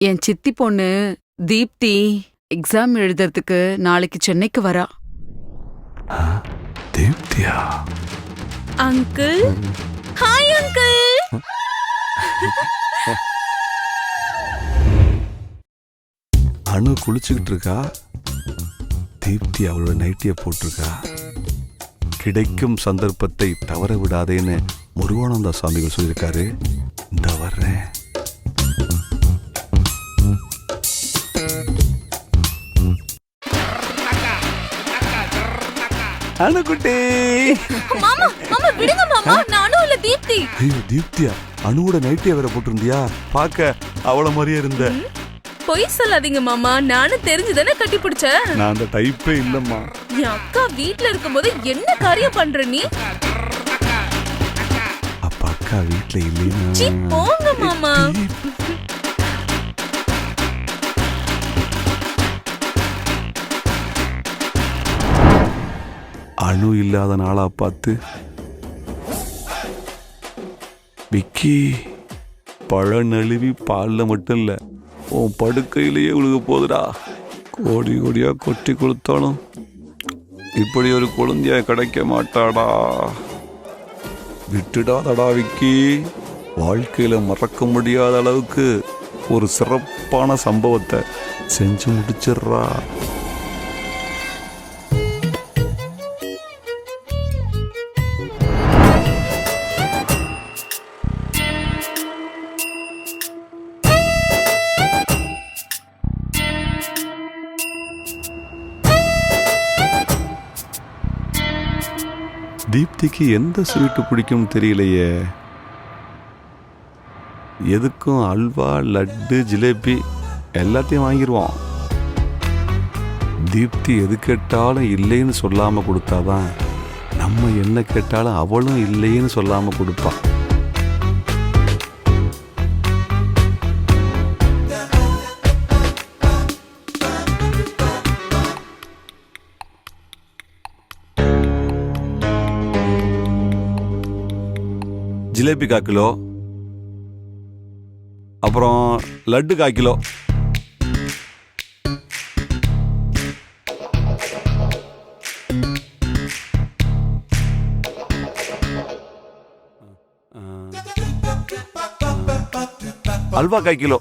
என் சித்தி பொண்ணு தீப்தி எக்ஸாம் எழுதுறதுக்கு நாளைக்கு சென்னைக்கு வரா. தீப்தியா? Uncle, hi uncle. அனு குளிச்சுக்கிட்டு இருக்கா. தீப்தி அவளோட நைட்டிய போட்டிருக்கா. கிடைக்கும் சந்தர்ப்பத்தை தவற விடாதேன்னு முருகானந்த சாமிகள் சொல்லியிருக்காரு. இந்த வர்றேன். அணுகுட்டி. மாமா மாமா விடுங்க மாமா, நானும் இல்ல தீப்தி. ஐயோ தீப்தியா? அணுவோட நைட்டிய வேற போட்டிருந்தியா? பாக்க அவள மாதிரியே இருந்த. பொய் சொல்லாதீங்க மாமா, நானும் தெரிஞ்சுதானே கட்டி பிடிச்சேன். நான் அந்த டைப்பே இல்லம்மா. என் அக்கா வீட்ல இருக்கும்போது என்ன காரியம் பண்ற நீ? அப்ப அக்கா வீட்ல இல்லையா? சீ போங்க மாமா. அணு இல்லாத நாளா பார்த்து விக்கி பழ நழுவி பால்ல மட்டும் இல்ல உன் படுக்கையிலேயே உழுக போதுடா. கோடி கோடியா கொட்டி கொடுத்தாலும் இப்படி ஒரு குழந்தைய கிடைக்க மாட்டாடா. விட்டுடாதடா விக்கி. வாழ்க்கையில மறக்க முடியாத அளவுக்கு ஒரு சிறப்பான சம்பவத்தை செஞ்சு முடிச்சிடுறா. தீப்திக்கு எந்த ஸ்வீட்டு பிடிக்கும்னு தெரியலையே. எதுக்கும் அல்வா, லட்டு, ஜிலேபி எல்லாத்தையும் வாங்கிடுவோம். தீப்தி எது கேட்டாலும் இல்லைன்னு சொல்லாம கொடுத்தாதான் நம்ம என்ன கேட்டாலும் அவளும் இல்லைன்னு சொல்லாம கொடுப்பா. ஜிலேபி 1/4 கிலோ, அப்புறம் லட்டு 1/4 கிலோ. அல்வா 1/4 கிலோ.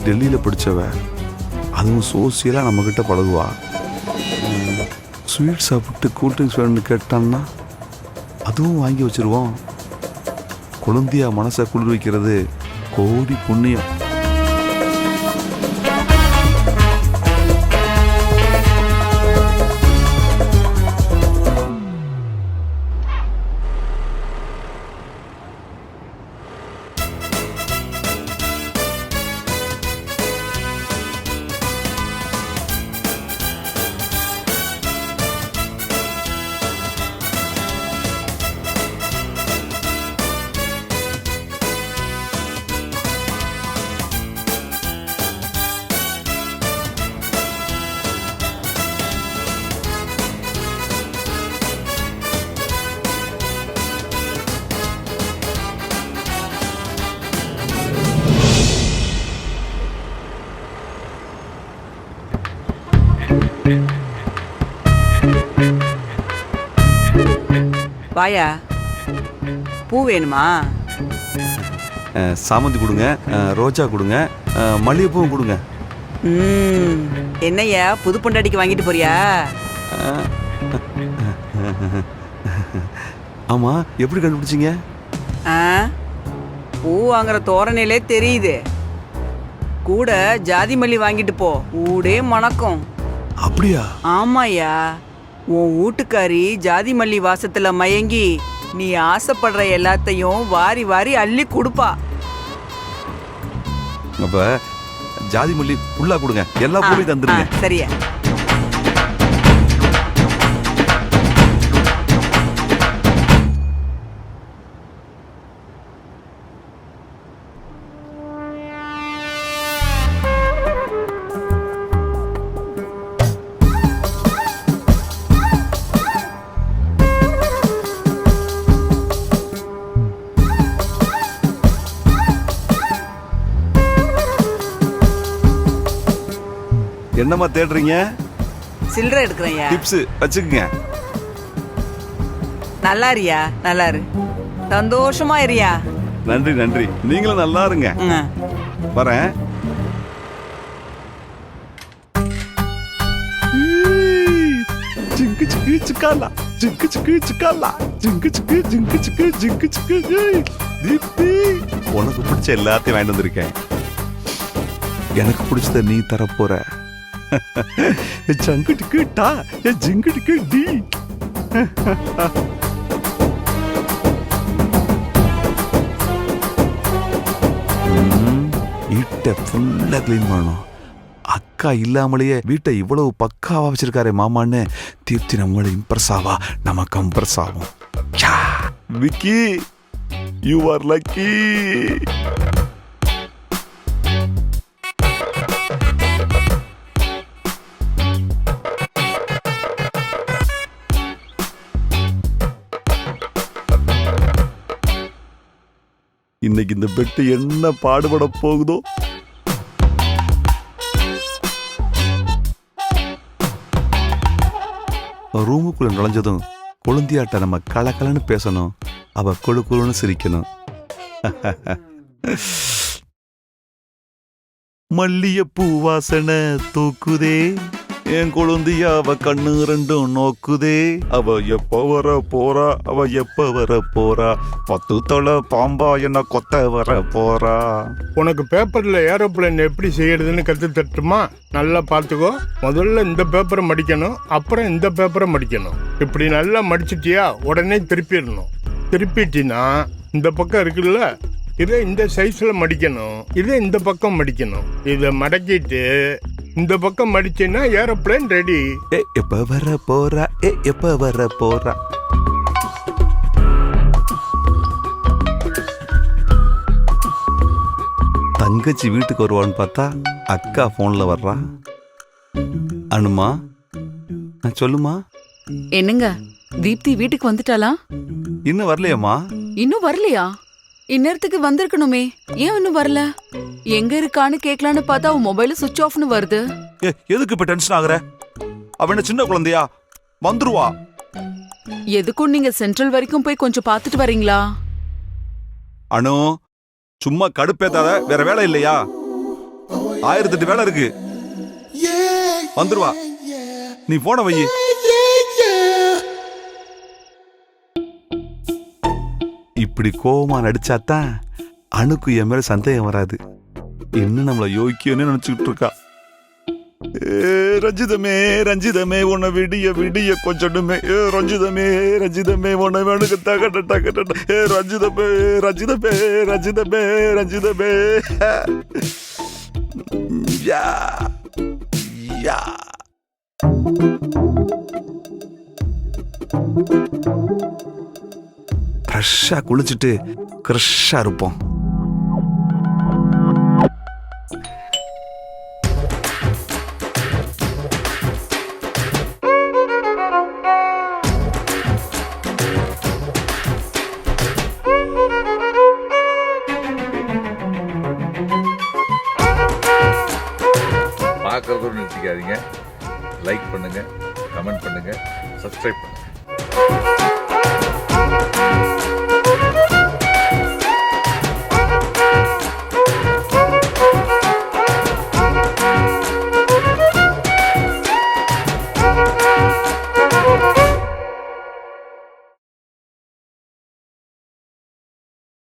டெல்லியில் படித்தவ, அதுவும் சோசியலாக நம்மக்கிட்ட பழகுவா. ஸ்வீட் சாப்பிட்டு கூல்ட்ரிங்க்ஸ் வேணும்னு கேட்டான்னா அதுவும் வாங்கி வச்சுருவோம். குழந்தையா மனசை குளிர் வைக்கிறது கோடி புண்ணியம். வாயா. பூ வேணுமா? சாமந்தி கொடுங்க, ரோஜா கொடுங்க, மல்லிகைப்பூவும் கொடுங்க. என்னய்யா புது பொண்டாட்டிக்கு வாங்கிட்டு போறியா? ஆமா, எப்படி கண்டுபிடிச்சீங்க? பூ வாங்குற தோரணையிலே தெரியுது. கூட ஜாதி மல்லி வாங்கிட்டு போ, ஊடே மணக்கும். அப்படியா? ஆமாயா, உன் வீட்டுக்காரி ஜாதி மல்லி வாசத்துல மயங்கி நீ ஆசைப்படுற எல்லாத்தையும் வாரி வாரி அள்ளி கொடுப்பா. அப்ப ஜாதி மல்லி ஃபுல்லா கொடுங்க, எல்லா பூவையும் தந்துருங்க. சரியா? என்னம்மா தேடுறீங்க? சில்லறை எடுக்கிறேன்யா. டிப்ஸ் வச்சுக்கங்க. நல்லா இருயா, நல்லா இரு, சந்தோஷமா இருயா. நன்றி நன்றி, நீங்களும் நல்லா இருங்க. வரேன். ஜிங்கு சிக்கு சிக்காலா, ஜிங்கு சிக்கு சிக்காலா, ஜிங்கு சிக்கு ஜிங்கு சிக்கு ஜிங்கு சிக்கு. தீப்தி, உனக்கு பிடிச்ச எல்லாத்தையும் வாங்கிட்டு வந்திருக்கேன். எனக்கு பிடிச்சத நீ தரப்போற. ஜங்குடிக்கு டா, ஜிங்குடிக்கு டி. வீட்டை ஃபுல்லா கிளீன் பண்ணணும். அக்கா இல்லாமலேயே வீட்டை இவ்வளவு பக்காவா வச்சிருக்காரு மாமான்னு தீப்தி நம்மள இம்ப்ரெஸ் ஆவா, நம்ம கம்ப்ரெஸ் ஆகும். Vicky, you are lucky. இன்னைக்கு இந்த பெட்டு என்ன பாடுபட போகுதோ. ரூமுக்குள்ள நுழைஞ்சதும் கொழுந்தியாட்ட நம்ம கலக்கலன்னு பேசணும், அவ கொழு கொழுன்னு சிரிக்கணும். மல்லிகைப்பூ வாசனை தூக்குதே, என் கொழுந்தியா அவ கண்ணு ரெண்டும் நோக்குதே. அவ எப்ப வர போறா, அவ எப்ப வர போறா, 10 தலை பாம்பா என்ன கொத்த வர போறா. உனக்கு பேப்பர்ல ஏரோப்ளேன் எப்படி செய்யறதுன்னு கத்து தட்டுமா? நல்லா பார்த்துக்கோ. முதல்ல இந்த பேப்பரை மடிக்கணும், அப்புறம் இந்த பேப்பரை மடிக்கணும். இப்படி நல்லா மடிச்சிட்டியா உடனே திருப்பிடணும். திருப்பிட்டினா இந்த பக்கம் இருக்குல்ல, இதை இந்த சைஸ்ல மடிக்கணும், இதை இந்த பக்கம் மடிக்கணும். இதை மடக்கிட்டு இந்த பக்கம் மடிச்சேன்னா ஏரோப்ளேன் ரெடி. எப்ப வர போறா, எப்ப வர போறா. தங்கச்சி வீட்டுக்கு வருவான்னு பார்த்தா அக்கா போன்ல வர்றா. அனுமா, சொல்லுமா. என்னங்க, தீப்தி வீட்டுக்கு வந்துட்டாளா? இன்னும் வரலையம்மா. இன்னும் வரலையா? இந்நேரத்துக்கு வந்திருக்கணுமே, ஏன் இன்னும் வரல? எங்க இருக்கான்னு கேட்கலான்னு பார்த்தா அவன் மொபைல் சுவிட்ச் ஆஃப்னு வருது. எதுக்கு இப்ப டென்ஷன் ஆகுற? அவன சின்ன குழந்தையா, வந்துருவா. எதுக்கும் நீங்க சென்ட்ரல் வரைக்கும் போய் கொஞ்சம் பார்த்துட்டு வரீங்களா? அனு, சும்மா கடுப்பேத்தாத, வேற வேலை இல்லையா? 1008 வேலை இருக்கு. வந்துருவா, நீ போன வை. இப்படி கோவமா நடிச்சாதான் அணுக்கு என் மேல சந்தேகம் வராது. இன்னும் நம்மள யோக்கியன்னு நினைச்சுக்கிட்டு இருக்கா. ரஞ்சிதமே ரஞ்சிதமே உன்னை விடிய விடிய கொஞ்சமே, ரஞ்சிதமே ரஞ்சிதமே உன்னை வேணுக்கு தகட்ட தகட்ட, ரஞ்சிதமே ரஞ்சிதமே ரஞ்சிதமே ரஞ்சிதமே. யா யா. ஃப்ரெஷ்ஷா குளிச்சுட்டு கிரஷ்ஷா இருப்போம். பார்க்கறதோடு நிறுத்திக்காதீங்க. லைக் பண்ணுங்க, கமெண்ட் பண்ணுங்க, சப்ஸ்கிரைப் பண்ணுங்க.